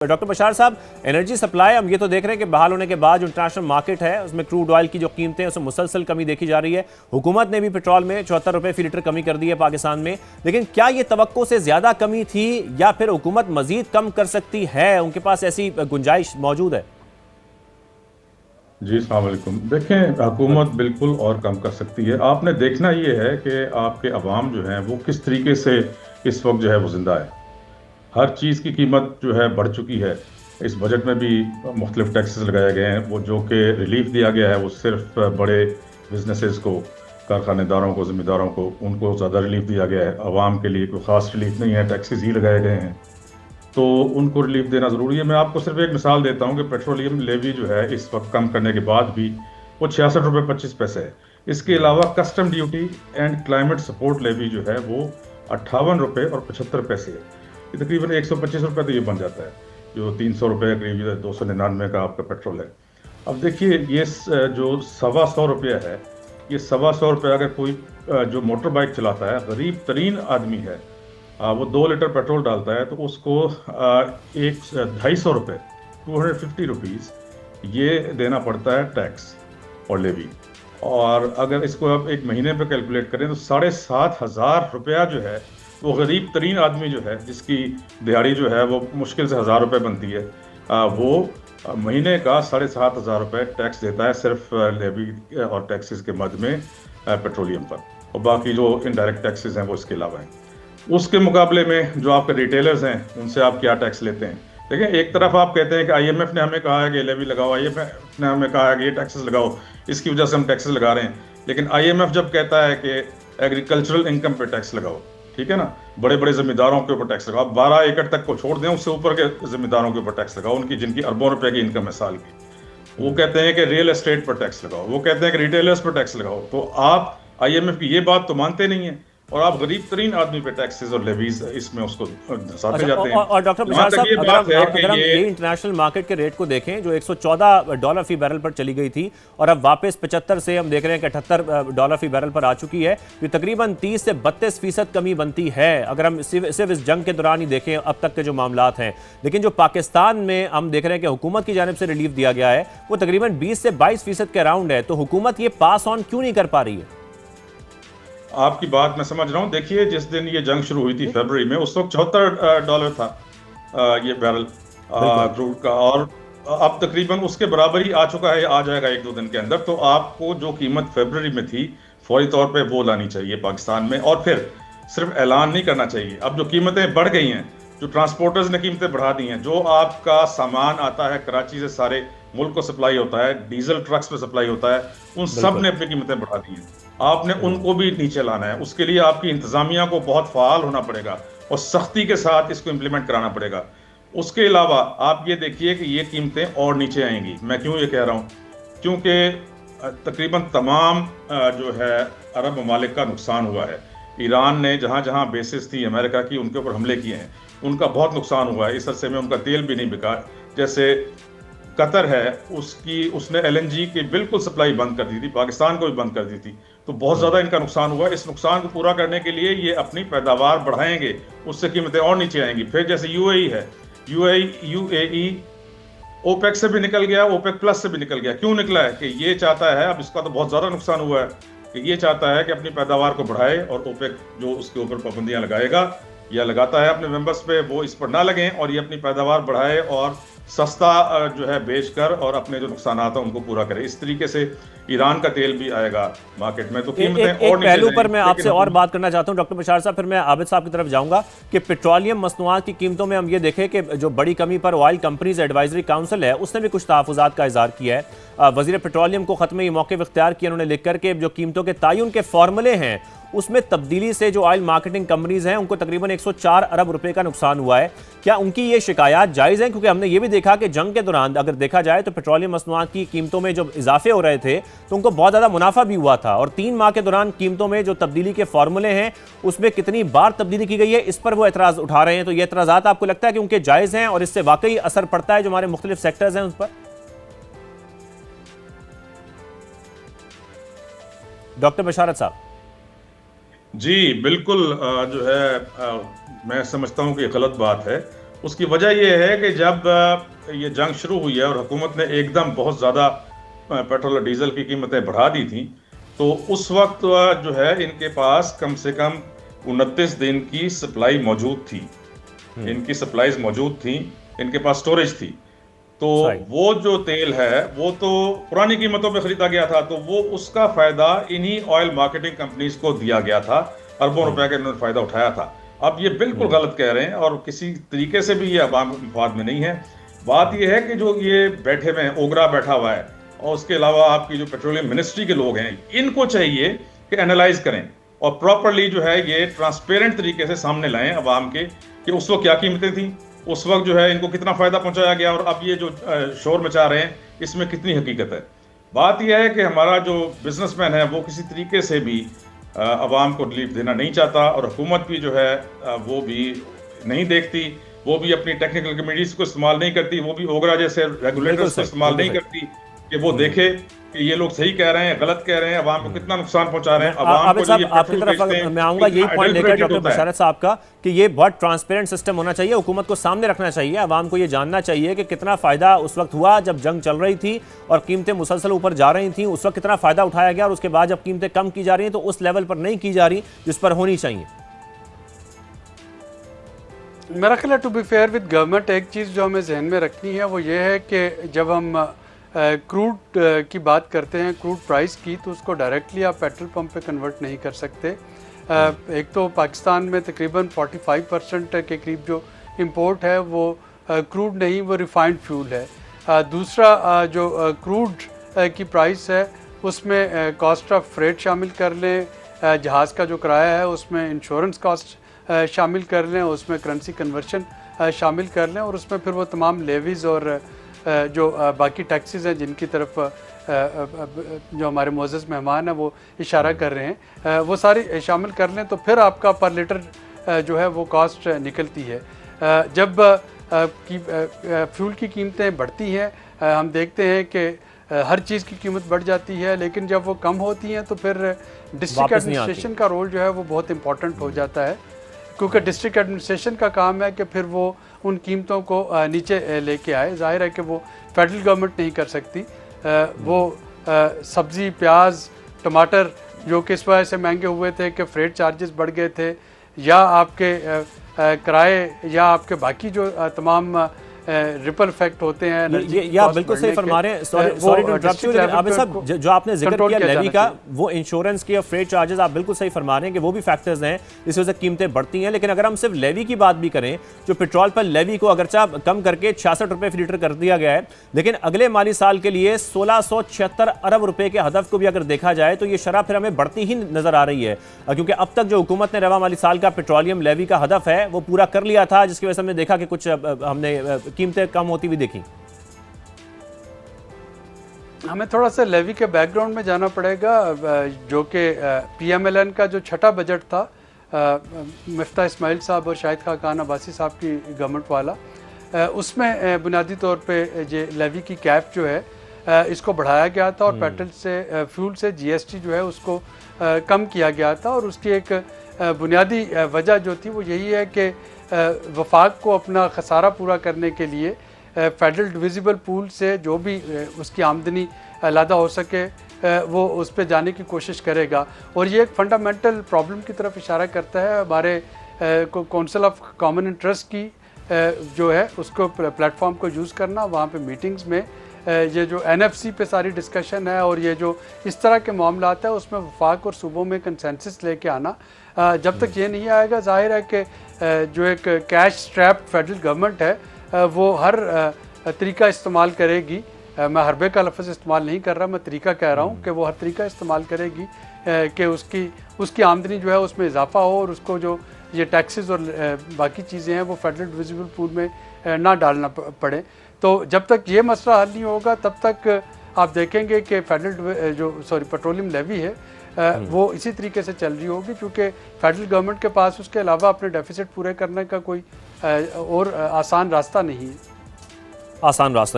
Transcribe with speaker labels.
Speaker 1: Doctor बशार साहब, energy supply हम ये तो देख रहे हैं कि बहाल होने के बाद जो इंटरनेशनल मार्केट है उसमें क्रूड ऑयल की जो कीमतें हैं उसमें मुसलसल कमी देखी जा रही है। हुकूमत ने भी पेट्रोल में 74 रुपए फी लीटर कमी कर दी है पाकिस्तान में, लेकिन क्या ये तवक्को से ज्यादा कमी थी या फिर हुकूमत मजीद कम कर सकती है? उनके पास ऐसी गुंजाइश मौजूद है?
Speaker 2: जी अस्सलाम वालेकुम। देखें, हुकूमत बिल्कुल और कम कर सकती है। आपने देखना ये है कि आपके अवाम जो हैं वो किस तरीके से इस वक्त जो है वो जिंदा है। हर चीज़ की कीमत जो है बढ़ चुकी है। इस बजट में भी मुख्तलिफ टैक्सेस लगाए गए हैं। वो जो कि रिलीफ दिया गया है वो सिर्फ बड़े बिजनेसेस को, कारखानेदारों को, ज़िम्मेदारों को, उनको ज़्यादा रिलीफ दिया गया है। आवाम के लिए कोई ख़ास रिलीफ नहीं है, टैक्सेस ही लगाए गए हैं, तो उनको रिलीफ देना ज़रूरी है। मैं आपको सिर्फ एक मिसाल देता हूँ कि पेट्रोलियम लेवी जो है इस वक्त कम करने के बाद भी वो 66 रुपये 25 पैसे है। इसके अलावा custom duty and climate support levy जो है वो 58 रुपये और 75 पैसे है। ये तकरीबन 125 रुपये तो ये बन जाता है, जो 300 रुपये करीब 299 का आपका पेट्रोल है। अब देखिए, ये जो 125 रुपया है, ये 125 रुपये अगर कोई जो मोटर बाइक चलाता है, गरीब तरीन आदमी है, वो 2 लीटर पेट्रोल डालता है तो उसको एक 250 रुपये 250 रुपीज़ ये देना पड़ता है टैक्स और लेवी। और अगर इसको आप एक महीने पे कैलकुलेट करें तो 7,500 रुपया जो है वो गरीब तरीन आदमी जो है, जिसकी दिहाड़ी जो है वो मुश्किल से 1,000 रुपये बनती है, वो महीने का 7,500 रुपये टैक्स देता है सिर्फ लेवी और टैक्सेस के मद में पेट्रोलियम पर। और बाकी जो इनडायरेक्ट टैक्सेस हैं वो इसके अलावा हैं। उसके मुकाबले में जो आपके रिटेलर्स हैं उनसे आप क्या टैक्स लेते हैं? देखें, एक तरफ आप कहते हैं कि आईएमएफ ने हमें कहा है कि लेवी लगाओ, आईएमएफ ने हमें कहा है कि ये टैक्सेस लगाओ, इसकी वजह से हम टैक्सेस लगा रहे हैं। लेकिन आईएमएफ जब कहता है कि एग्रीकल्चरल इनकम पे टैक्स लगाओ, ठीक है ना, बड़े बड़े जिम्मेदारों के ऊपर टैक्स लगाओ, 12 एकड़ तक को छोड़ दें, उससे ऊपर के जिम्मेदारों के ऊपर टैक्स लगाओ, उनकी जिनकी अरबों रुपए की इनकम है साल की। वो कहते हैं कि रियल एस्टेट पर टैक्स लगाओ, वो कहते हैं कि रिटेलर्स पर टैक्स लगाओ। तो आप आईएमएफ की ये बात तो मानते नहीं है और आप गरीब तरीन आदमी पे टैक्सेस और लेवीज इसमें उसको धंसाते जाते हैं।
Speaker 1: और डॉक्टर बशार साहब, अगर हम ये इंटरनेशनल मार्केट के रेट को देखें जो $114 फी बैरल पर चली गई थी और अब वापस 75 से हम देख रहे हैं कि $78 फी बैरल पर आ चुकी है, तो तकरीबन 30 से 32% कमी बनती है अगर हम सिर्फ इस जंग के दौरान ही देखें अब तक के जो मामलात हैं। लेकिन जो पाकिस्तान में हम देख रहे हैं कि हुकूमत की जानिब से रिलीफ दिया गया है वो तकरीबन 20 से 22% के अराउंड है, तो हुकूमत ये पास ऑन क्यों नहीं कर पा रही है?
Speaker 2: आपकी बात मैं समझ रहा हूँ। देखिए, जिस दिन ये जंग शुरू हुई थी फरवरी में, उस वक्त $74 था ये बैरल क्रूड का, और अब तकरीबन उसके बराबर ही आ चुका है, आ जाएगा 1-2 दिन के अंदर। तो आपको जो कीमत फरवरी में थी फौरी तौर पे वो लानी चाहिए पाकिस्तान में, और फिर सिर्फ ऐलान नहीं करना चाहिए। अब जो कीमतें बढ़ गई हैं, जो ट्रांसपोर्टर्स ने कीमतें बढ़ा दी हैं, जो आपका सामान आता है कराची से सारे मुल्क को सप्लाई होता है, डीजल ट्रक्स पे सप्लाई होता है, उन सब ने अपनी कीमतें बढ़ा दी हैं। आपने उनको भी नीचे लाना है। उसके लिए आपकी इंतजामिया को बहुत फाल होना पड़ेगा और सख्ती के साथ इसको इम्प्लीमेंट कराना पड़ेगा। उसके अलावा आप ये देखिए कि ये कीमतें और नीचे आएंगी। मैं क्यों ये कह रहा हूँ? क्योंकि तकरीबन तमाम जो है अरब ममालिक का नुकसान हुआ है। ईरान ने जहाँ जहाँ बेसिस थी अमेरिका की, उनके ऊपर हमले किए हैं, उनका बहुत नुकसान हुआ है। इस अरसे में उनका तेल भी नहीं बिका। जैसे कतर है, उसने एलएनजी की बिल्कुल सप्लाई बंद कर दी थी, पाकिस्तान को भी बंद कर दी थी। तो बहुत ज़्यादा इनका नुकसान हुआ है। इस नुकसान को पूरा करने के लिए ये अपनी पैदावार बढ़ाएंगे, उससे कीमतें और नीचे आएंगी। फिर जैसे यूएई है, यूएई ओपेक से भी निकल गया, ओपेक प्लस से भी निकल गया। क्यों निकला है? कि ये चाहता है, अब इसका तो बहुत ज़्यादा नुकसान हुआ है, कि ये चाहता है कि अपनी पैदावार को बढ़ाए, और ओपेक जो उसके ऊपर पाबंदियाँ लगाएगा या लगाता है अपने मेंबर्स पे, वो इस पर ना लगें और ये अपनी पैदावार बढ़ाए और सस्ता जो है बेचकर और अपने जो नुकसान हैं उनको पूरा करे। इस तरीके से ईरान का तेल भी आएगा मार्केट में, तो कीमतें
Speaker 1: एक पहलू पर मैं आपसे और बात करना चाहता हूं डॉक्टर बशार साहब, फिर मैं आबिद साहब की तरफ जाऊंगा कि पेट्रोलियम मसनूआत की कीमतों में हम ये देखें कि जो बड़ी कमी पर ऑयल कंपनीज एडवाइजरी काउंसिल है उसने भी कुछ तहफ़्फ़ुज़ात का इज़हार किया है। वज़ीर पेट्रोलियम को ख़त्म ये मौक़िफ़ इख्तियार किया उन्होंने, लिख कर के जो कीमतों के तयन के फार्मूले हैं उसमें तब्दीली से जो ऑयल मार्केटिंग कंपनीज हैं उनको तकरीबन 104 अरब रुपए का नुकसान हुआ है। क्या उनकी ये शिकायत जायज़ हैं? क्योंकि हमने ये भी देखा कि जंग के दौरान अगर देखा जाए तो पेट्रोलियम मसनूआत की कीमतों में जो इजाफे हो रहे थे तो उनको बहुत ज़्यादा मुनाफा भी हुआ था, और 3 माह के दौरान कीमतों में जो तब्दीली के फार्मूले हैं उसमें कितनी बार तब्दीली की गई है, इस पर वो एतराज़ उठा रहे हैं। तो ये एतराज़ात आपको लगता है कि उनके जायज़ हैं और इससे वाकई असर पड़ता है जो हमारे मुख्तलिफ सेक्टर्स हैं उस पर? डॉक्टर बशारत साहब।
Speaker 2: जी बिल्कुल, जो है मैं समझता हूँ कि गलत बात है। उसकी वजह यह है कि जब ये जंग शुरू हुई है और हुकूमत ने एकदम बहुत ज़्यादा पेट्रोल और डीजल की कीमतें बढ़ा दी थी, तो उस वक्त जो है इनके पास कम से कम 29 दिन की सप्लाई मौजूद थी। इनकी सप्लाईज मौजूद थी, इनके पास स्टोरेज थी। तो
Speaker 1: सही।
Speaker 2: वो जो तेल है वो तो पुरानी कीमतों पे खरीदा गया था, तो वो उसका फायदा इन्हीं ऑयल मार्केटिंग कंपनीज को दिया गया था। अरबों रुपए का इन्होंने फायदा उठाया था। अब ये बिल्कुल गलत कह रहे हैं और किसी तरीके से भी ये अवाम मफाद में नहीं है। बात ये है कि जो ये बैठे हुए हैं, ओगरा बैठा हुआ है, और उसके अलावा आपकी जो पेट्रोलियम मिनिस्ट्री के लोग हैं, इनको चाहिए कि एनालाइज करें और प्रॉपरली जो है ये ट्रांसपेरेंट तरीके से सामने लाएं अवाम के कि उस वक्त क्या कीमतें थी, उस वक्त जो है इनको कितना फायदा पहुंचाया गया, और अब ये जो शोर मचा रहे हैं इसमें कितनी हकीकत है। बात यह है कि हमारा जो बिजनेसमैन है वो किसी तरीके से भी अवाम को रिलीफ देना नहीं चाहता, और हुकूमत भी जो है वो भी नहीं देखती, वो भी अपनी टेक्निकल कमेटीज को इस्तेमाल नहीं करती, वो भी ओगरा जैसे रेगुलेटर्स को इस्तेमाल नहीं करती कि वो देखे कि ये लोग सही कह रहे हैं, गलत कह रहे हैं, अवाम को कितना नुकसान पहुंचा रहे हैं। अवाम को
Speaker 1: साहब आपकी तरफ मैं आऊंगा यही पॉइंट लेकर डॉक्टर बशारत साहब का कि ये बहुत ट्रांसपेरेंट सिस्टम होना चाहिए, हुकूमत को सामने रखना चाहिए, अवाम को ये जानना चाहिए कि कितना फायदा उस वक्त हुआ जब जंग चल रही थी और कीमतें मुसलसल ऊपर जा रही थी, उस वक्त कितना फायदा उठाया गया, और उसके बाद जब कीमतें कम की जा रही हैं तो उस लेवल पर नहीं की जा रही जिस पर होनी चाहिए।
Speaker 3: मेरा ख्याल है to be fair with government एक चीज़ जो हमें जहन में रखनी है वो ये है कि जब हम क्रूड की बात करते हैं, क्रूड प्राइस की, तो उसको डायरेक्टली आप पेट्रोल पंप पे कन्वर्ट नहीं कर सकते। एक तो पाकिस्तान में तकरीबन 45% के करीब जो इंपोर्ट है वो क्रूड नहीं, वो रिफाइंड फ्यूल है। दूसरा जो क्रूड की प्राइस है उसमें कॉस्ट ऑफ फ्रेट शामिल कर लें, जहाज़ का जो किराया है उसमें इंश्योरेंस कॉस्ट शामिल कर लें, उसमें करेंसी कन्वर्शन शामिल कर लें, और उसमें फिर वो तमाम लेवीज़ और जो बाकी टैक्सेस हैं जिनकी तरफ जो हमारे मोअज़्ज़ज़ मेहमान हैं वो इशारा कर रहे हैं, वो सारी शामिल कर लें, तो फिर आपका पर लीटर जो है वो कॉस्ट निकलती है। जब फ्यूल की कीमतें बढ़ती हैं, हम देखते हैं कि हर चीज़ की कीमत बढ़ जाती है, लेकिन जब वो कम होती हैं तो फिर डिस्ट्रिक्ट एडमिनिस्ट्रेशन का रोल जो है वो बहुत इंपॉर्टेंट हो जाता है, क्योंकि डिस्ट्रिक्ट एडमिनिस्ट्रेशन का काम है कि फिर वो उन कीमतों को नीचे लेके आए। जाहिर है कि वो फेडरल गवर्नमेंट नहीं कर सकती। वो सब्ज़ी, प्याज, टमाटर जो कि इस वजह से महंगे हुए थे कि फ्रेट चार्जेस बढ़ गए थे, या आपके किराए, या आपके बाकी जो तमाम रिपल इफेक्ट होते हैं।
Speaker 1: ये आप बिल्कुल सही फरमा रहे हैं। सॉरी टू इंटरप्ट यू, लेकिन आबिद साहब जो आपने जिक्र किया लेवी का, वो इंश्योरेंस की और फ्रेट चार्जेस, आप बिल्कुल सही फरमा रहे हैं कि वो भी फैक्टर्स हैं इस वजह से कीमतें बढ़ती हैं। लेकिन अगर हम सिर्फ लेवी की बात भी करें, जो पेट्रोल पर लेवी को अगरचा कम करके 66 रुपए फी लीटर कर दिया गया है, लेकिन अगले माली साल के लिए 1676 अरब रुपए के हदफ को भी अगर देखा जाए तो ये शरह फिर हमें बढ़ती ही नजर आ रही है, क्योंकि अब तक जो हुकूमत ने रवा माली साल का पेट्रोलियम लेवी का हदफ है वो पूरा कर लिया था, जिसकी वजह से हमने देखा कि कुछ हमने कीमतें कम होती हुई देखी।
Speaker 3: हमें थोड़ा सा लेवी के बैकग्राउंड में जाना पड़ेगा, जो कि PMLN का जो छठा बजट था, मिफ्ता इस्माइल साहब और शाहिद खान अब्बासी साहब की गवर्नमेंट वाला, उसमें बुनियादी तौर पे ये लेवी की कैप जो है इसको बढ़ाया गया था, और पेट्रोल से फ्यूल से GST जो है उसको कम किया गया था। और उसकी एक बुनियादी वजह जो थी वो यही है कि वफाक को अपना खसारा पूरा करने के लिए फेडरल डिविजिबल पूल से जो भी उसकी आमदनी अलहदा हो सके वो उस पर जाने की कोशिश करेगा। और ये एक फंडामेंटल प्रॉब्लम की तरफ इशारा करता है। हमारे काउंसिल ऑफ कॉमन इंटरेस्ट की जो है उसको प्लेटफॉर्म को यूज़ करना, वहाँ पे मीटिंग्स में ये जो NFC पे सारी डिस्कशन है और ये जो इस तरह के मामलात है उसमें वफाक और सूबों में कंसेंसस लेके आना, जब तक ये नहीं आएगा जाहिर है कि जो एक कैश स्ट्रैप फेडरल गवर्नमेंट है वो हर तरीका इस्तेमाल करेगी। मैं हरबे का लफ्ज़ इस्तेमाल नहीं कर रहा, मैं तरीका कह रहा हूँ कि वो हर तरीका इस्तेमाल करेगी कि उसकी आमदनी जो है उसमें इजाफा हो और उसको जो ये टैक्सेस और बाकी चीज़ें हैं वो फेडरल डिविजिबल पूल में ना डालना पड़े। तो जब तक ये मसला हल नहीं होगा तब तक आप देखेंगे कि फेडरल पेट्रोलियम लेवी है वो इसी तरीके से चल रही होगी, क्योंकि फेडरल गवर्नमेंट के पास उसके अलावा अपने डेफिसिट पूरे करने का कोई और आसान रास्ता नहीं है।
Speaker 1: आसान रास्ता नहीं।